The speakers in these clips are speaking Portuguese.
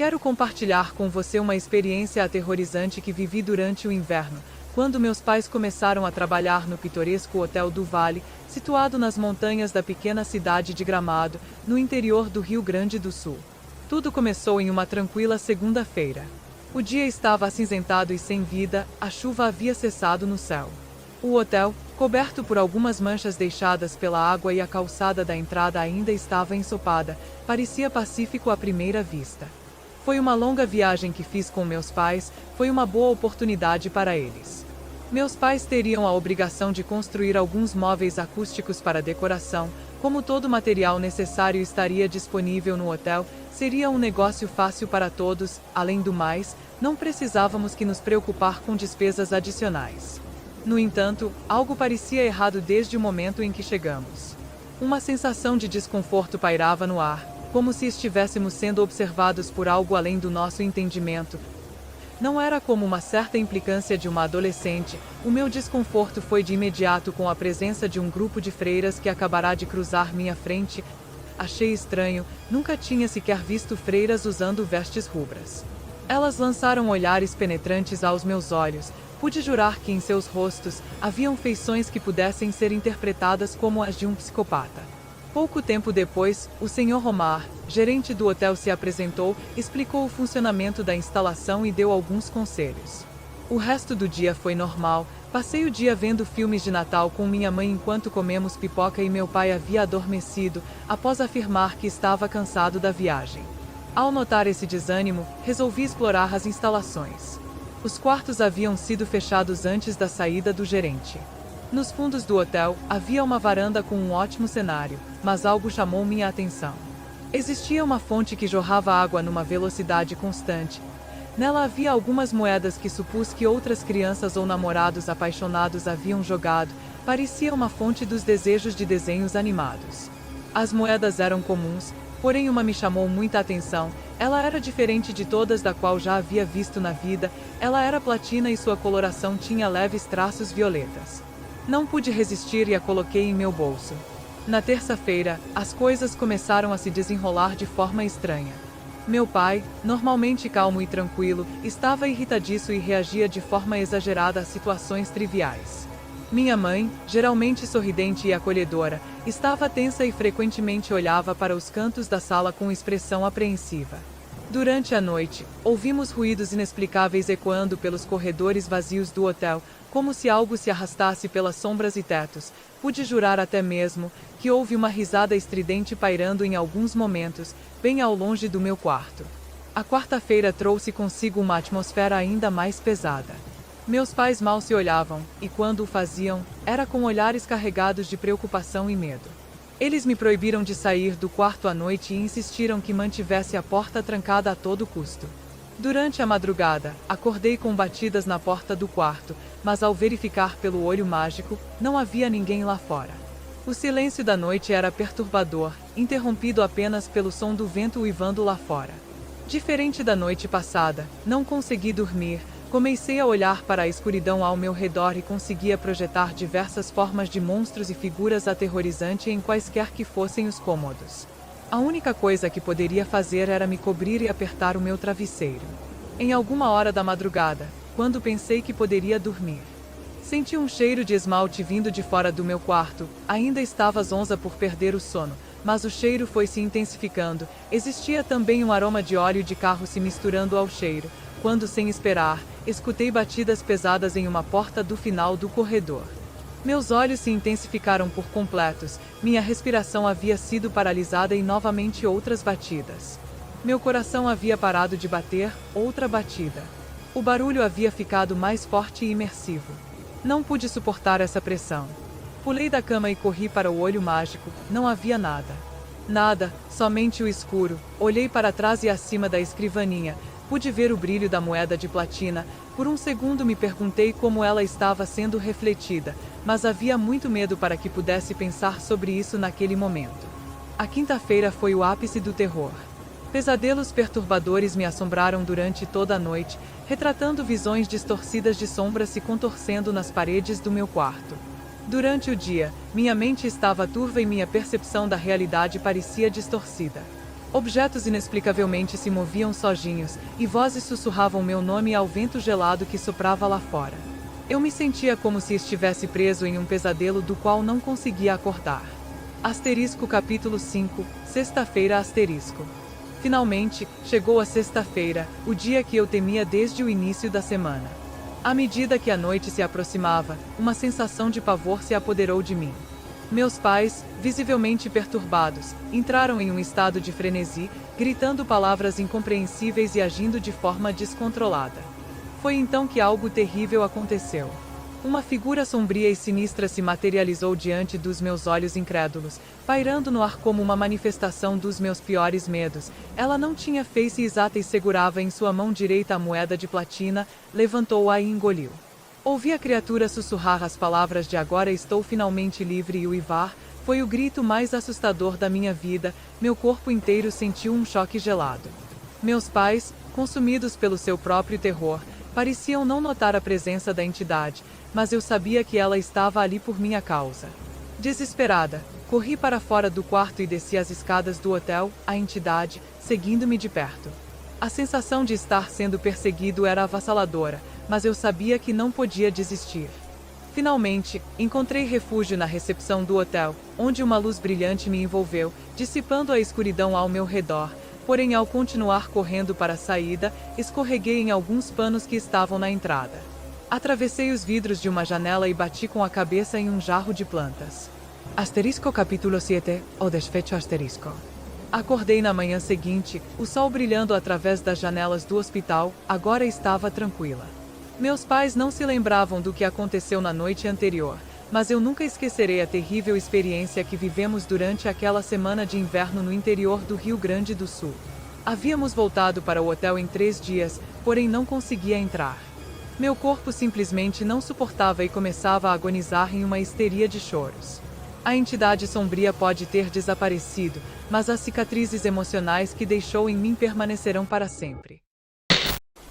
Quero compartilhar com você uma experiência aterrorizante que vivi durante o inverno, quando meus pais começaram a trabalhar no pitoresco Hotel do Vale, situado nas montanhas da pequena cidade de Gramado, no interior do Rio Grande do Sul. Tudo começou em uma tranquila segunda-feira. O dia estava acinzentado e sem vida, a chuva havia cessado no céu. O hotel, coberto por algumas manchas deixadas pela água e a calçada da entrada ainda estava ensopada, parecia pacífico à primeira vista. Foi uma longa viagem que fiz com meus pais, foi uma boa oportunidade para eles. Meus pais teriam a obrigação de construir alguns móveis acústicos para decoração, como todo o material necessário estaria disponível no hotel, seria um negócio fácil para todos, além do mais, não precisávamos que nos preocupar com despesas adicionais. No entanto, algo parecia errado desde o momento em que chegamos. Uma sensação de desconforto pairava no ar, como se estivéssemos sendo observados por algo além do nosso entendimento. Não era como uma certa implicância de uma adolescente, o meu desconforto foi de imediato com a presença de um grupo de freiras que acabará de cruzar minha frente. Achei estranho, nunca tinha sequer visto freiras usando vestes rubras. Elas lançaram olhares penetrantes aos meus olhos, pude jurar que em seus rostos haviam feições que pudessem ser interpretadas como as de um psicopata. Pouco tempo depois, o Sr. Romar, gerente do hotel, se apresentou, explicou o funcionamento da instalação e deu alguns conselhos. O resto do dia foi normal, passei o dia vendo filmes de Natal com minha mãe enquanto comemos pipoca e meu pai havia adormecido, após afirmar que estava cansado da viagem. Ao notar esse desânimo, resolvi explorar as instalações. Os quartos haviam sido fechados antes da saída do gerente. Nos fundos do hotel, havia uma varanda com um ótimo cenário, mas algo chamou minha atenção. Existia uma fonte que jorrava água numa velocidade constante. Nela havia algumas moedas que supus que outras crianças ou namorados apaixonados haviam jogado, parecia uma fonte dos desejos de desenhos animados. As moedas eram comuns, porém uma me chamou muita atenção. Ela era diferente de todas da qual já havia visto na vida, ela era platina e sua coloração tinha leves traços violetas. Não pude resistir e a coloquei em meu bolso. Na terça-feira, as coisas começaram a se desenrolar de forma estranha. Meu pai, normalmente calmo e tranquilo, estava irritadiço e reagia de forma exagerada a situações triviais. Minha mãe, geralmente sorridente e acolhedora, estava tensa e frequentemente olhava para os cantos da sala com expressão apreensiva. Durante a noite, ouvimos ruídos inexplicáveis ecoando pelos corredores vazios do hotel, como se algo se arrastasse pelas sombras e tetos. Pude jurar até mesmo que houve uma risada estridente pairando em alguns momentos, bem ao longe do meu quarto. A quarta-feira trouxe consigo uma atmosfera ainda mais pesada. Meus pais mal se olhavam, e quando o faziam, era com olhares carregados de preocupação e medo. Eles me proibiram de sair do quarto à noite e insistiram que mantivesse a porta trancada a todo custo. Durante a madrugada, acordei com batidas na porta do quarto, mas ao verificar pelo olho mágico, não havia ninguém lá fora. O silêncio da noite era perturbador, interrompido apenas pelo som do vento uivando lá fora. Diferente da noite passada, não consegui dormir. Comecei a olhar para a escuridão ao meu redor e conseguia projetar diversas formas de monstros e figuras aterrorizantes em quaisquer que fossem os cômodos. A única coisa que poderia fazer era me cobrir e apertar o meu travesseiro. Em alguma hora da madrugada, quando pensei que poderia dormir, senti um cheiro de esmalte vindo de fora do meu quarto. Ainda estava zonza por perder o sono, mas o cheiro foi se intensificando. Existia também um aroma de óleo de carro se misturando ao cheiro, quando, sem esperar, escutei batidas pesadas em uma porta do final do corredor. Meus olhos se intensificaram por completos, minha respiração havia sido paralisada e novamente outras batidas. Meu coração havia parado de bater, outra batida. O barulho havia ficado mais forte e imersivo. Não pude suportar essa pressão. Pulei da cama e corri para o olho mágico, não havia nada. Nada, somente o escuro. Olhei para trás e acima da escrivaninha. Pude ver o brilho da moeda de platina. Por um segundo me perguntei como ela estava sendo refletida, mas havia muito medo para que pudesse pensar sobre isso naquele momento. A quinta-feira foi o ápice do terror. Pesadelos perturbadores me assombraram durante toda a noite, retratando visões distorcidas de sombras se contorcendo nas paredes do meu quarto. Durante o dia, minha mente estava turva e minha percepção da realidade parecia distorcida. Objetos inexplicavelmente se moviam sozinhos, e vozes sussurravam meu nome ao vento gelado que soprava lá fora. Eu me sentia como se estivesse preso em um pesadelo do qual não conseguia acordar. Asterisco capítulo 5, sexta-feira asterisco. Finalmente, chegou a sexta-feira, o dia que eu temia desde o início da semana. À medida que a noite se aproximava, uma sensação de pavor se apoderou de mim. Meus pais, visivelmente perturbados, entraram em um estado de frenesi, gritando palavras incompreensíveis e agindo de forma descontrolada. Foi então que algo terrível aconteceu. Uma figura sombria e sinistra se materializou diante dos meus olhos incrédulos, pairando no ar como uma manifestação dos meus piores medos. Ela não tinha face exata e segurava em sua mão direita a moeda de platina, levantou-a e engoliu. Ouvi a criatura sussurrar as palavras de agora estou finalmente livre e uivar, foi o grito mais assustador da minha vida, meu corpo inteiro sentiu um choque gelado. Meus pais, consumidos pelo seu próprio terror, pareciam não notar a presença da entidade, mas eu sabia que ela estava ali por minha causa. Desesperada, corri para fora do quarto e desci as escadas do hotel, a entidade, seguindo-me de perto. A sensação de estar sendo perseguido era avassaladora, mas eu sabia que não podia desistir. Finalmente, encontrei refúgio na recepção do hotel, onde uma luz brilhante me envolveu, dissipando a escuridão ao meu redor. Porém, ao continuar correndo para a saída, escorreguei em alguns panos que estavam na entrada. Atravessei os vidros de uma janela e bati com a cabeça em um jarro de plantas. Asterisco capítulo 7, o desfecho asterisco. Acordei na manhã seguinte, o sol brilhando através das janelas do hospital, agora estava tranquila. Meus pais não se lembravam do que aconteceu na noite anterior, mas eu nunca esquecerei a terrível experiência que vivemos durante aquela semana de inverno no interior do Rio Grande do Sul. Havíamos voltado para o hotel em 3 dias, porém não conseguia entrar. Meu corpo simplesmente não suportava e começava a agonizar em uma histeria de choros. A entidade sombria pode ter desaparecido, mas as cicatrizes emocionais que deixou em mim permanecerão para sempre.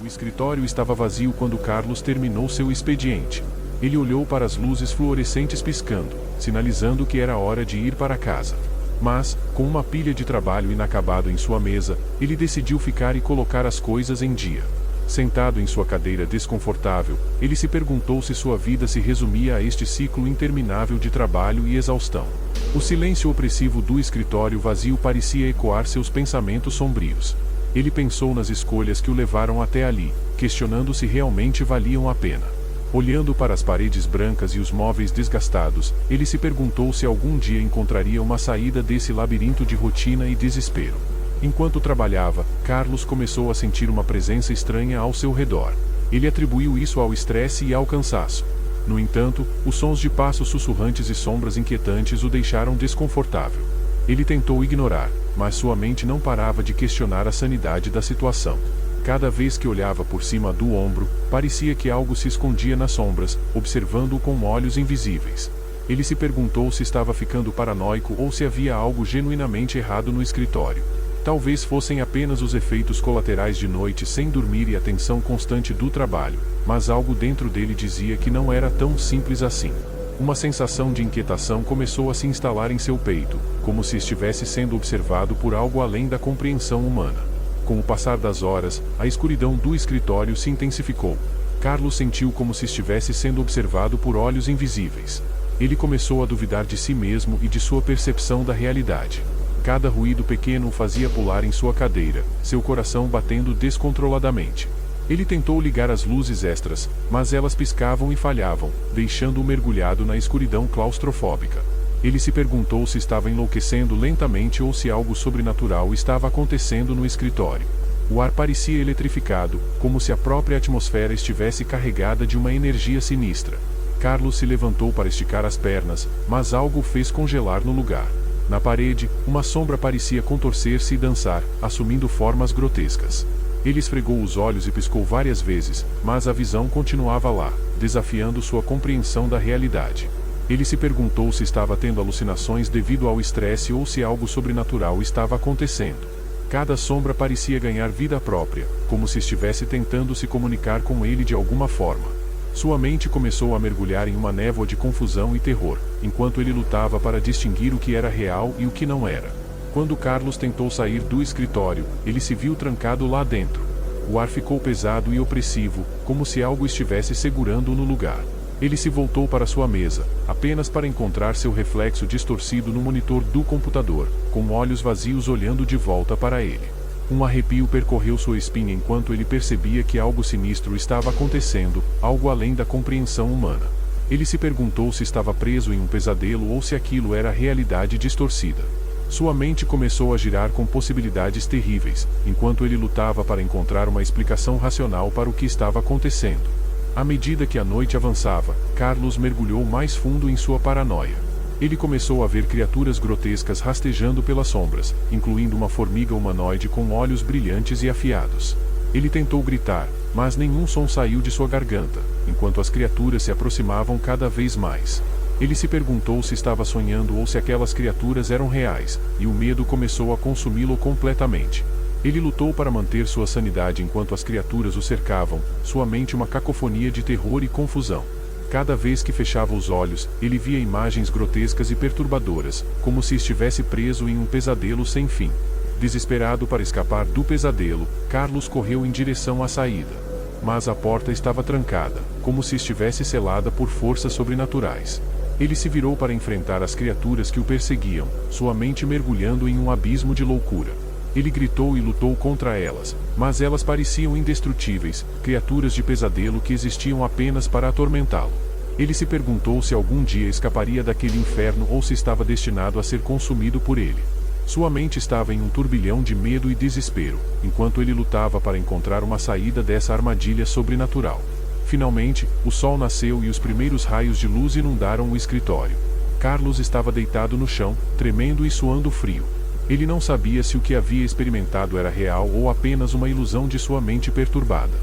O escritório estava vazio quando Carlos terminou seu expediente. Ele olhou para as luzes fluorescentes piscando, sinalizando que era hora de ir para casa. Mas, com uma pilha de trabalho inacabado em sua mesa, ele decidiu ficar e colocar as coisas em dia. Sentado em sua cadeira desconfortável, ele se perguntou se sua vida se resumia a este ciclo interminável de trabalho e exaustão. O silêncio opressivo do escritório vazio parecia ecoar seus pensamentos sombrios. Ele pensou nas escolhas que o levaram até ali, questionando se realmente valiam a pena. Olhando para as paredes brancas e os móveis desgastados, ele se perguntou se algum dia encontraria uma saída desse labirinto de rotina e desespero. Enquanto trabalhava, Carlos começou a sentir uma presença estranha ao seu redor. Ele atribuiu isso ao estresse e ao cansaço. No entanto, os sons de passos sussurrantes e sombras inquietantes o deixaram desconfortável. Ele tentou ignorar, mas sua mente não parava de questionar a sanidade da situação. Cada vez que olhava por cima do ombro, parecia que algo se escondia nas sombras, observando-o com olhos invisíveis. Ele se perguntou se estava ficando paranoico ou se havia algo genuinamente errado no escritório. Talvez fossem apenas os efeitos colaterais de noite sem dormir e a tensão constante do trabalho, mas algo dentro dele dizia que não era tão simples assim. Uma sensação de inquietação começou a se instalar em seu peito, como se estivesse sendo observado por algo além da compreensão humana. Com o passar das horas, a escuridão do escritório se intensificou. Carlos sentiu como se estivesse sendo observado por olhos invisíveis. Ele começou a duvidar de si mesmo e de sua percepção da realidade. Cada ruído pequeno o fazia pular em sua cadeira, seu coração batendo descontroladamente. Ele tentou ligar as luzes extras, mas elas piscavam e falhavam, deixando-o mergulhado na escuridão claustrofóbica. Ele se perguntou se estava enlouquecendo lentamente ou se algo sobrenatural estava acontecendo no escritório. O ar parecia eletrificado, como se a própria atmosfera estivesse carregada de uma energia sinistra. Carlos se levantou para esticar as pernas, mas algo o fez congelar no lugar. Na parede, uma sombra parecia contorcer-se e dançar, assumindo formas grotescas. Ele esfregou os olhos e piscou várias vezes, mas a visão continuava lá, desafiando sua compreensão da realidade. Ele se perguntou se estava tendo alucinações devido ao estresse ou se algo sobrenatural estava acontecendo. Cada sombra parecia ganhar vida própria, como se estivesse tentando se comunicar com ele de alguma forma. Sua mente começou a mergulhar em uma névoa de confusão e terror, enquanto ele lutava para distinguir o que era real e o que não era. Quando Carlos tentou sair do escritório, ele se viu trancado lá dentro. O ar ficou pesado e opressivo, como se algo estivesse segurando-o no lugar. Ele se voltou para sua mesa, apenas para encontrar seu reflexo distorcido no monitor do computador, com olhos vazios olhando de volta para ele. Um arrepio percorreu sua espinha enquanto ele percebia que algo sinistro estava acontecendo, algo além da compreensão humana. Ele se perguntou se estava preso em um pesadelo ou se aquilo era realidade distorcida. Sua mente começou a girar com possibilidades terríveis, enquanto ele lutava para encontrar uma explicação racional para o que estava acontecendo. À medida que a noite avançava, Carlos mergulhou mais fundo em sua paranoia. Ele começou a ver criaturas grotescas rastejando pelas sombras, incluindo uma formiga humanoide com olhos brilhantes e afiados. Ele tentou gritar, mas nenhum som saiu de sua garganta, enquanto as criaturas se aproximavam cada vez mais. Ele se perguntou se estava sonhando ou se aquelas criaturas eram reais, e o medo começou a consumi-lo completamente. Ele lutou para manter sua sanidade enquanto as criaturas o cercavam, sua mente uma cacofonia de terror e confusão. Cada vez que fechava os olhos, ele via imagens grotescas e perturbadoras, como se estivesse preso em um pesadelo sem fim. Desesperado para escapar do pesadelo, Carlos correu em direção à saída. Mas a porta estava trancada, como se estivesse selada por forças sobrenaturais. Ele se virou para enfrentar as criaturas que o perseguiam, sua mente mergulhando em um abismo de loucura. Ele gritou e lutou contra elas, mas elas pareciam indestrutíveis, criaturas de pesadelo que existiam apenas para atormentá-lo. Ele se perguntou se algum dia escaparia daquele inferno ou se estava destinado a ser consumido por ele. Sua mente estava em um turbilhão de medo e desespero, enquanto ele lutava para encontrar uma saída dessa armadilha sobrenatural. Finalmente, o sol nasceu e os primeiros raios de luz inundaram o escritório. Carlos estava deitado no chão, tremendo e suando frio. Ele não sabia se o que havia experimentado era real ou apenas uma ilusão de sua mente perturbada.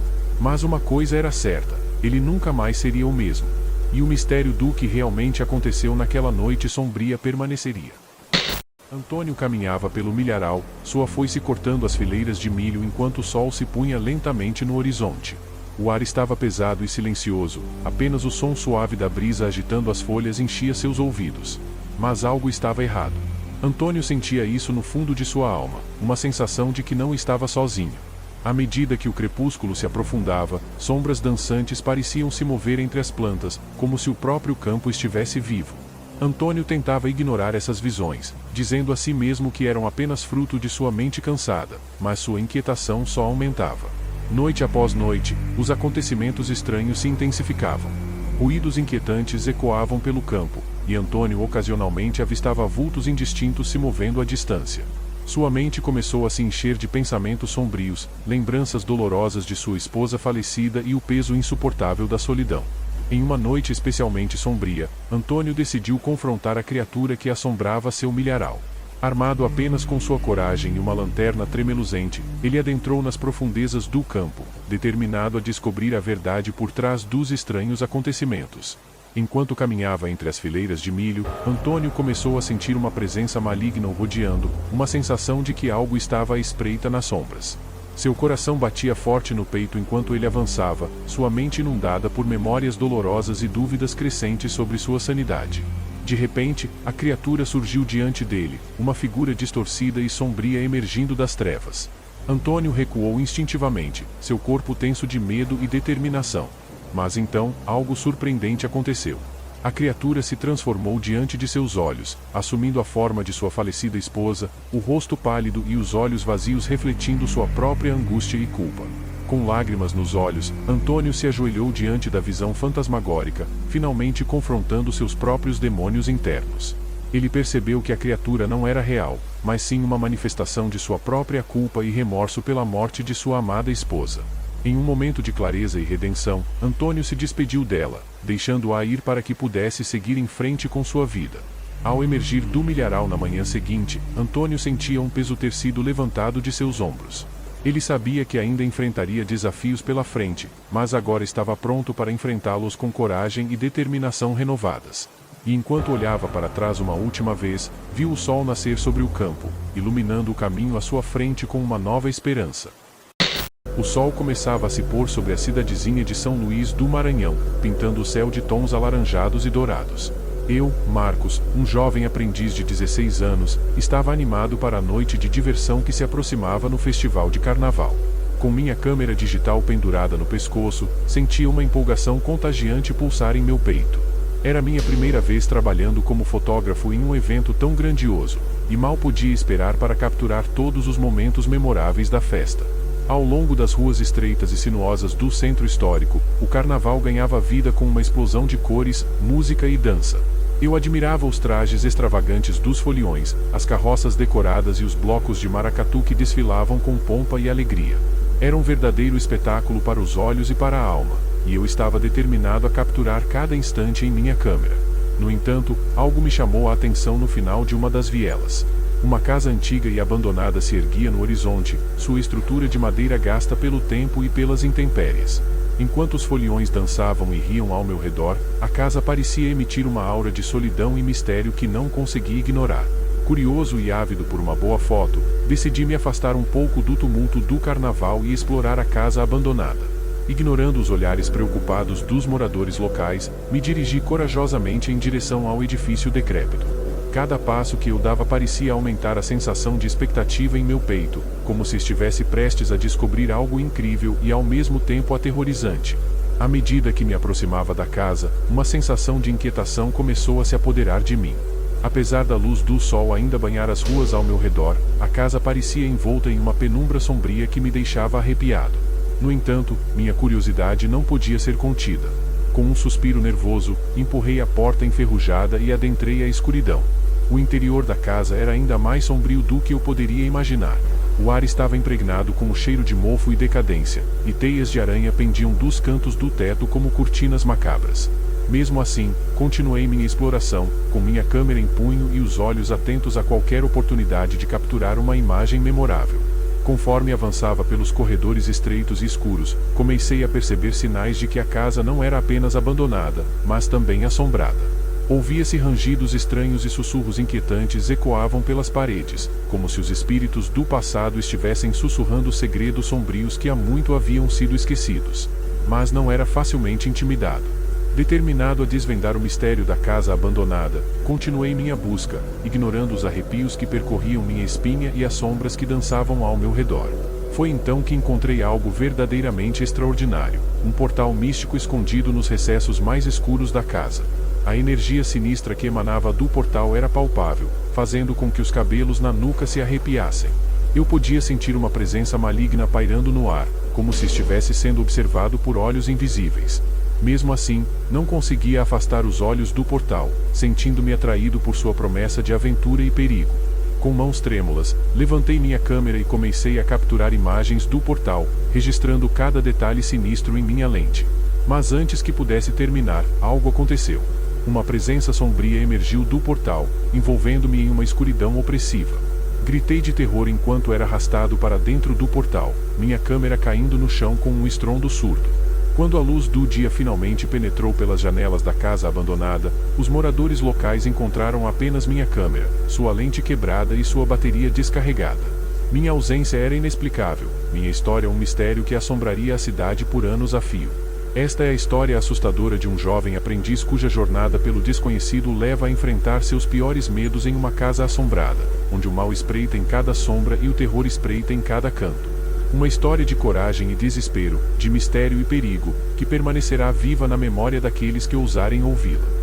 Mas uma coisa era certa: ele nunca mais seria o mesmo. E o mistério do que realmente aconteceu naquela noite sombria permaneceria. Antônio caminhava pelo milharal, sua foice cortando as fileiras de milho enquanto o sol se punha lentamente no horizonte. O ar estava pesado e silencioso, apenas o som suave da brisa agitando as folhas enchia seus ouvidos. Mas algo estava errado. Antônio sentia isso no fundo de sua alma, uma sensação de que não estava sozinho. À medida que o crepúsculo se aprofundava, sombras dançantes pareciam se mover entre as plantas, como se o próprio campo estivesse vivo. Antônio tentava ignorar essas visões, dizendo a si mesmo que eram apenas fruto de sua mente cansada, mas sua inquietação só aumentava. Noite após noite, os acontecimentos estranhos se intensificavam. Ruídos inquietantes ecoavam pelo campo, e Antônio ocasionalmente avistava vultos indistintos se movendo à distância. Sua mente começou a se encher de pensamentos sombrios, lembranças dolorosas de sua esposa falecida e o peso insuportável da solidão. Em uma noite especialmente sombria, Antônio decidiu confrontar a criatura que assombrava seu milharal. Armado apenas com sua coragem e uma lanterna tremeluzente, ele adentrou nas profundezas do campo, determinado a descobrir a verdade por trás dos estranhos acontecimentos. Enquanto caminhava entre as fileiras de milho, Antônio começou a sentir uma presença maligna o rodeando, uma sensação de que algo estava à espreita nas sombras. Seu coração batia forte no peito enquanto ele avançava, sua mente inundada por memórias dolorosas e dúvidas crescentes sobre sua sanidade. De repente, a criatura surgiu diante dele, uma figura distorcida e sombria emergindo das trevas. Antônio recuou instintivamente, seu corpo tenso de medo e determinação. Mas então, algo surpreendente aconteceu. A criatura se transformou diante de seus olhos, assumindo a forma de sua falecida esposa, o rosto pálido e os olhos vazios refletindo sua própria angústia e culpa. Com lágrimas nos olhos, Antônio se ajoelhou diante da visão fantasmagórica, finalmente confrontando seus próprios demônios internos. Ele percebeu que a criatura não era real, mas sim uma manifestação de sua própria culpa e remorso pela morte de sua amada esposa. Em um momento de clareza e redenção, Antônio se despediu dela, deixando-a ir para que pudesse seguir em frente com sua vida. Ao emergir do milharal na manhã seguinte, Antônio sentia um peso ter sido levantado de seus ombros. Ele sabia que ainda enfrentaria desafios pela frente, mas agora estava pronto para enfrentá-los com coragem e determinação renovadas. E enquanto olhava para trás uma última vez, viu o sol nascer sobre o campo, iluminando o caminho à sua frente com uma nova esperança. O sol começava a se pôr sobre a cidadezinha de São Luís do Maranhão, pintando o céu de tons alaranjados e dourados. Eu, Marcos, um jovem aprendiz de 16 anos, estava animado para a noite de diversão que se aproximava no festival de carnaval. Com minha câmera digital pendurada no pescoço, sentia uma empolgação contagiante pulsar em meu peito. Era minha primeira vez trabalhando como fotógrafo em um evento tão grandioso, e mal podia esperar para capturar todos os momentos memoráveis da festa. Ao longo das ruas estreitas e sinuosas do centro histórico, o carnaval ganhava vida com uma explosão de cores, música e dança. Eu admirava os trajes extravagantes dos foliões, as carroças decoradas e os blocos de maracatu que desfilavam com pompa e alegria. Era um verdadeiro espetáculo para os olhos e para a alma, e eu estava determinado a capturar cada instante em minha câmera. No entanto, algo me chamou a atenção no final de uma das vielas. Uma casa antiga e abandonada se erguia no horizonte, sua estrutura de madeira gasta pelo tempo e pelas intempéries. Enquanto os foliões dançavam e riam ao meu redor, a casa parecia emitir uma aura de solidão e mistério que não consegui ignorar. Curioso e ávido por uma boa foto, decidi me afastar um pouco do tumulto do carnaval e explorar a casa abandonada. Ignorando os olhares preocupados dos moradores locais, me dirigi corajosamente em direção ao edifício decrépito. Cada passo que eu dava parecia aumentar a sensação de expectativa em meu peito, como se estivesse prestes a descobrir algo incrível e ao mesmo tempo aterrorizante. À medida que me aproximava da casa, uma sensação de inquietação começou a se apoderar de mim. Apesar da luz do sol ainda banhar as ruas ao meu redor, a casa parecia envolta em uma penumbra sombria que me deixava arrepiado. No entanto, minha curiosidade não podia ser contida. Com um suspiro nervoso, empurrei a porta enferrujada e adentrei a escuridão. O interior da casa era ainda mais sombrio do que eu poderia imaginar. O ar estava impregnado com o cheiro de mofo e decadência, e teias de aranha pendiam dos cantos do teto como cortinas macabras. Mesmo assim, continuei minha exploração, com minha câmera em punho e os olhos atentos a qualquer oportunidade de capturar uma imagem memorável. Conforme avançava pelos corredores estreitos e escuros, comecei a perceber sinais de que a casa não era apenas abandonada, mas também assombrada. Ouvia-se rangidos estranhos e sussurros inquietantes ecoavam pelas paredes, como se os espíritos do passado estivessem sussurrando segredos sombrios que há muito haviam sido esquecidos. Mas não era facilmente intimidado. Determinado a desvendar o mistério da casa abandonada, continuei minha busca, ignorando os arrepios que percorriam minha espinha e as sombras que dançavam ao meu redor. Foi então que encontrei algo verdadeiramente extraordinário, um portal místico escondido nos recessos mais escuros da casa. A energia sinistra que emanava do portal era palpável, fazendo com que os cabelos na nuca se arrepiassem. Eu podia sentir uma presença maligna pairando no ar, como se estivesse sendo observado por olhos invisíveis. Mesmo assim, não conseguia afastar os olhos do portal, sentindo-me atraído por sua promessa de aventura e perigo. Com mãos trêmulas, levantei minha câmera e comecei a capturar imagens do portal, registrando cada detalhe sinistro em minha lente. Mas antes que pudesse terminar, algo aconteceu. Uma presença sombria emergiu do portal, envolvendo-me em uma escuridão opressiva. Gritei de terror enquanto era arrastado para dentro do portal, minha câmera caindo no chão com um estrondo surdo. Quando a luz do dia finalmente penetrou pelas janelas da casa abandonada, os moradores locais encontraram apenas minha câmera, sua lente quebrada e sua bateria descarregada. Minha ausência era inexplicável, minha história um mistério que assombraria a cidade por anos a fio. Esta é a história assustadora de um jovem aprendiz cuja jornada pelo desconhecido leva a enfrentar seus piores medos em uma casa assombrada, onde o mal espreita em cada sombra e o terror espreita em cada canto. Uma história de coragem e desespero, de mistério e perigo, que permanecerá viva na memória daqueles que ousarem ouvi-la.